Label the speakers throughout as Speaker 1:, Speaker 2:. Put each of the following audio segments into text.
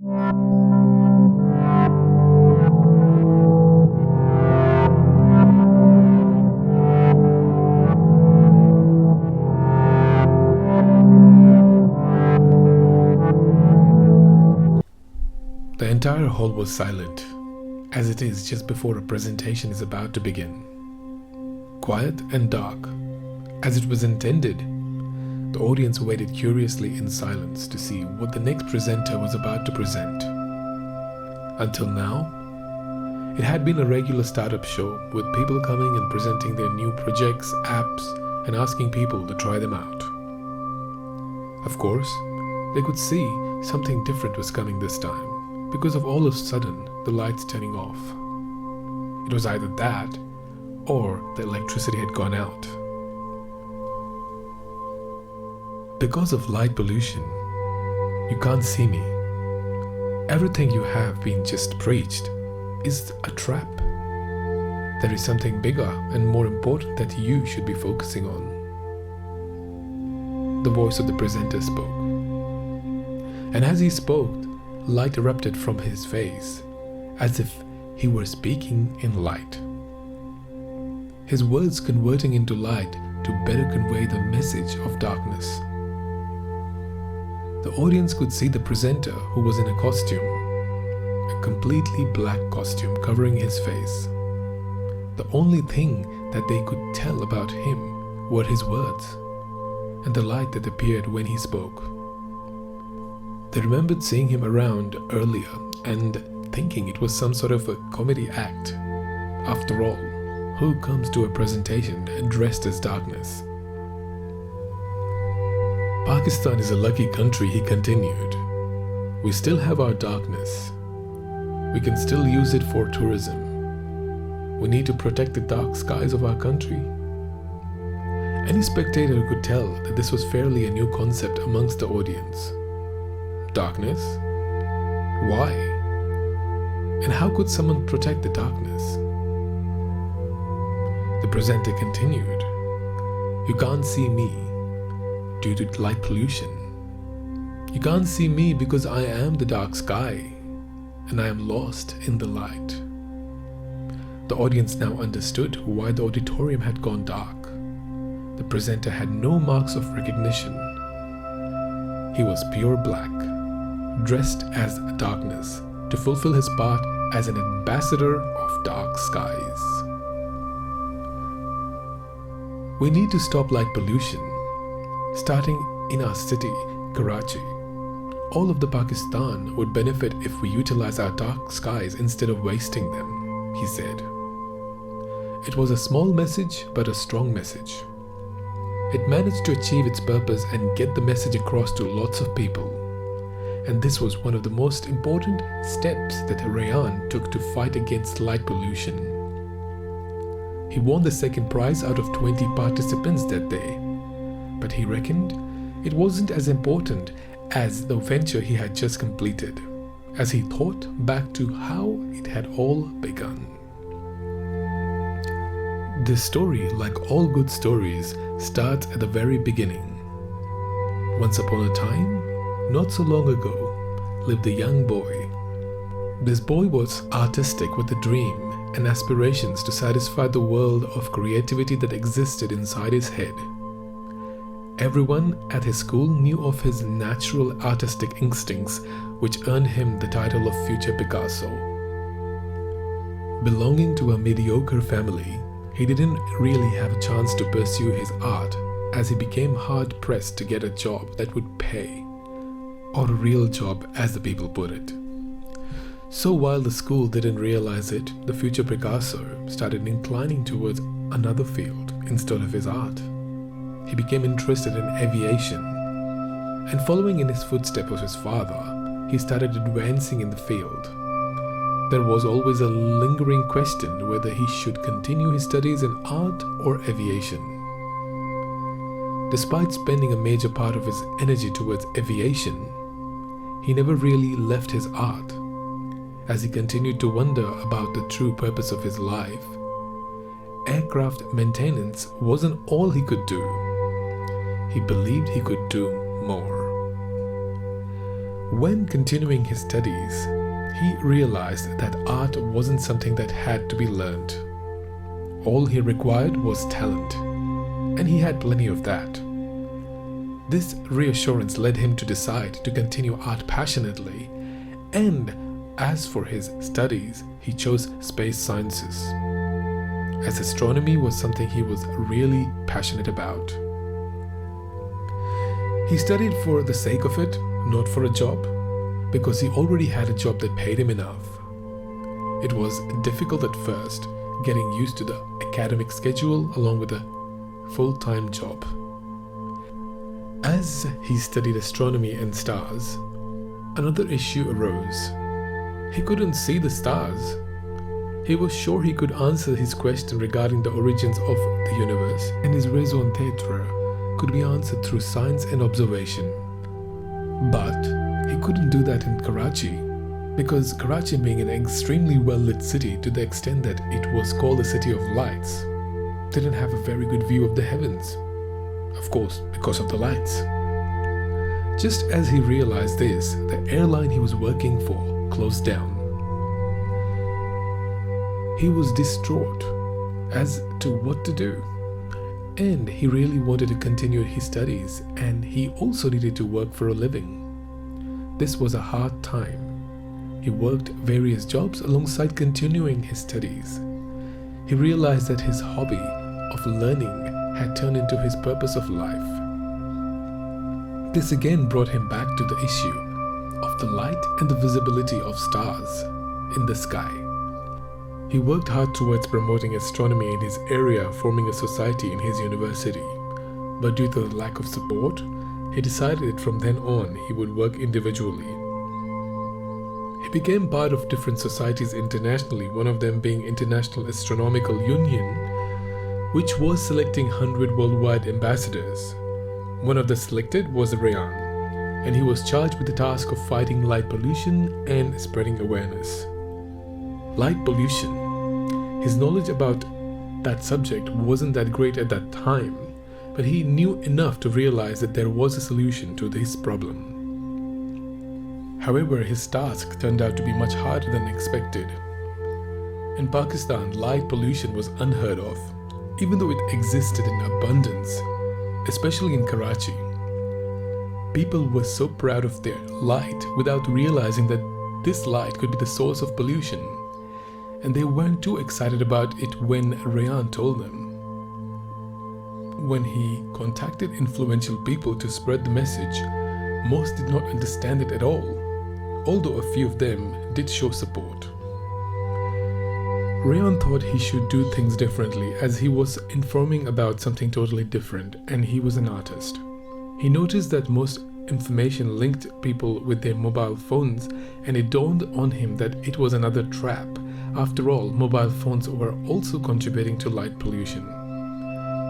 Speaker 1: The entire hall was silent, as it is just before a presentation is about to begin. Quiet and dark, as it was intended. The audience waited curiously in silence to see what the next presenter was about to present. Until now, it had been a regular startup show with people coming and presenting their new projects, apps, and asking people to try them out. Of course, they could see something different was coming this time because of all of a sudden the lights turning off. It was either that or the electricity had gone out. Because of light pollution, you can't see me. Everything you have been just preached is a trap. There is something bigger and more important that you should be focusing on. The voice of the presenter spoke. And as he spoke, light erupted from his face, as if he were speaking in light. His words converting into light to better convey the message of darkness. The audience could see the presenter, who was in a costume, a completely black costume covering his face. The only thing that they could tell about him were his words and the light that appeared when he spoke. They remembered seeing him around earlier and thinking it was some sort of a comedy act. After all, who comes to a presentation dressed as darkness? Pakistan is a lucky country, he continued. We still have our darkness. We can still use it for tourism. We need to protect the dark skies of our country. Any spectator could tell that this was fairly a new concept amongst the audience. Darkness? Why? And how could someone protect the darkness? The presenter continued. You can't see me due to light pollution. You can't see me because I am the dark sky and I am lost in the light. The audience now understood why the auditorium had gone dark. The presenter had no marks of recognition. He was pure black, dressed as darkness to fulfill his part as an ambassador of dark skies. We need to stop light pollution, starting in our city, Karachi. All of the Pakistan would benefit if we utilize our dark skies instead of wasting them, he said. It was a small message, but a strong message. It managed to achieve its purpose and get the message across to lots of people. And this was one of the most important steps that Rayan took to fight against light pollution. He won the second prize out of 20 participants that day, but he reckoned it wasn't as important as the venture he had just completed, as he thought back to how it had all begun. This story, like all good stories, starts at the very beginning. Once upon a time, not so long ago, lived a young boy. This boy was artistic with a dream and aspirations to satisfy the world of creativity that existed inside his head. Everyone at his school knew of his natural artistic instincts, which earned him the title of future Picasso. Belonging to a mediocre family, he didn't really have a chance to pursue his art, as he became hard-pressed to get a job that would pay, or a real job as the people put it. So while the school didn't realize it, the future Picasso started inclining towards another field instead of his art. He became interested in aviation, and following in his footsteps of his father, he started advancing in the field. There was always a lingering question whether he should continue his studies in art or aviation. Despite spending a major part of his energy towards aviation, he never really left his art, as he continued to wonder about the true purpose of his life. Aircraft maintenance wasn't all he could do. He believed he could do more. When continuing his studies, he realized that art wasn't something that had to be learned. All he required was talent, and he had plenty of that. This reassurance led him to decide to continue art passionately, and as for his studies, he chose space sciences, as astronomy was something he was really passionate about. He studied for the sake of it, not for a job, because he already had a job that paid him enough. It was difficult at first, getting used to the academic schedule along with a full-time job. As he studied astronomy and stars, another issue arose. He couldn't see the stars. He was sure he could answer his question regarding the origins of the universe, and his raison d'etre could be answered through science and observation. But he couldn't do that in Karachi, because Karachi, being an extremely well-lit city to the extent that it was called the City of Lights, didn't have a very good view of the heavens. Of course, because of the lights. Just as he realized this, the airline he was working for closed down. He was distraught as to what to do, and he really wanted to continue his studies, and he also needed to work for a living. This was a hard time. He worked various jobs alongside continuing his studies. He realized that his hobby of learning had turned into his purpose of life. This again brought him back to the issue of the light and the visibility of stars in the sky. He worked hard towards promoting astronomy in his area, forming a society in his university. But due to the lack of support, he decided that from then on he would work individually. He became part of different societies internationally, one of them being International Astronomical Union, which was selecting 100 worldwide ambassadors. One of the selected was Rayan, and he was charged with the task of fighting light pollution and spreading awareness. Light pollution. His knowledge about that subject wasn't that great at that time, but he knew enough to realize that there was a solution to this problem. However, his task turned out to be much harder than expected. In Pakistan, light pollution was unheard of, even though it existed in abundance, especially in Karachi. People were so proud of their light without realizing that this light could be the source of pollution, and they weren't too excited about it when Rayan told them. When he contacted influential people to spread the message, most did not understand it at all, although a few of them did show support. Rayan thought he should do things differently, as he was informing about something totally different, and he was an artist. He noticed that most information linked people with their mobile phones, and it dawned on him that it was another trap. After all, mobile phones were also contributing to light pollution.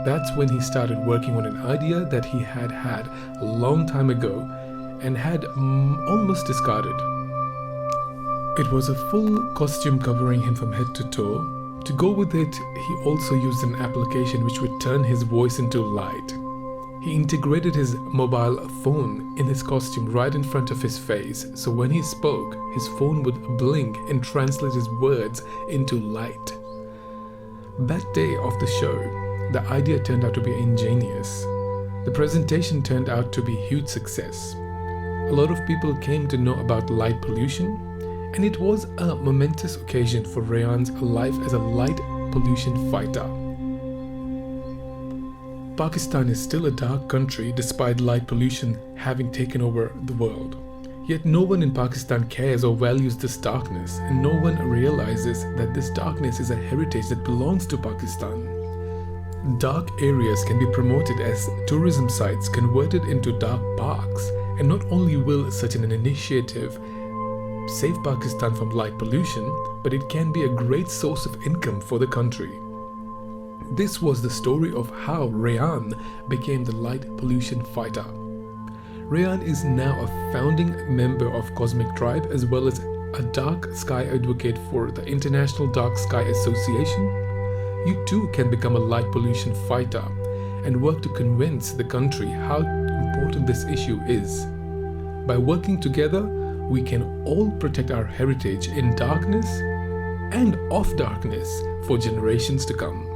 Speaker 1: That's when he started working on an idea that he had had a long time ago and had almost discarded. It was a full costume covering him from head to toe. To go with it, he also used an application which would turn his voice into light. He integrated his mobile phone in his costume right in front of his face, so when he spoke, his phone would blink and translate his words into light. That day of the show, the idea turned out to be ingenious. The presentation turned out to be a huge success. A lot of people came to know about light pollution, and it was a momentous occasion for Rayan's life as a light pollution fighter. Pakistan is still a dark country despite light pollution having taken over the world. Yet no one in Pakistan cares or values this darkness, and no one realizes that this darkness is a heritage that belongs to Pakistan. Dark areas can be promoted as tourism sites converted into dark parks, and not only will such an initiative save Pakistan from light pollution, but it can be a great source of income for the country. This was the story of how Rayan became the light pollution fighter. Rayan is now a founding member of Cosmic Tribe as well as a dark sky advocate for the International Dark Sky Association. You too can become a light pollution fighter and work to convince the country how important this issue is. By working together, we can all protect our heritage in darkness and of darkness for generations to come.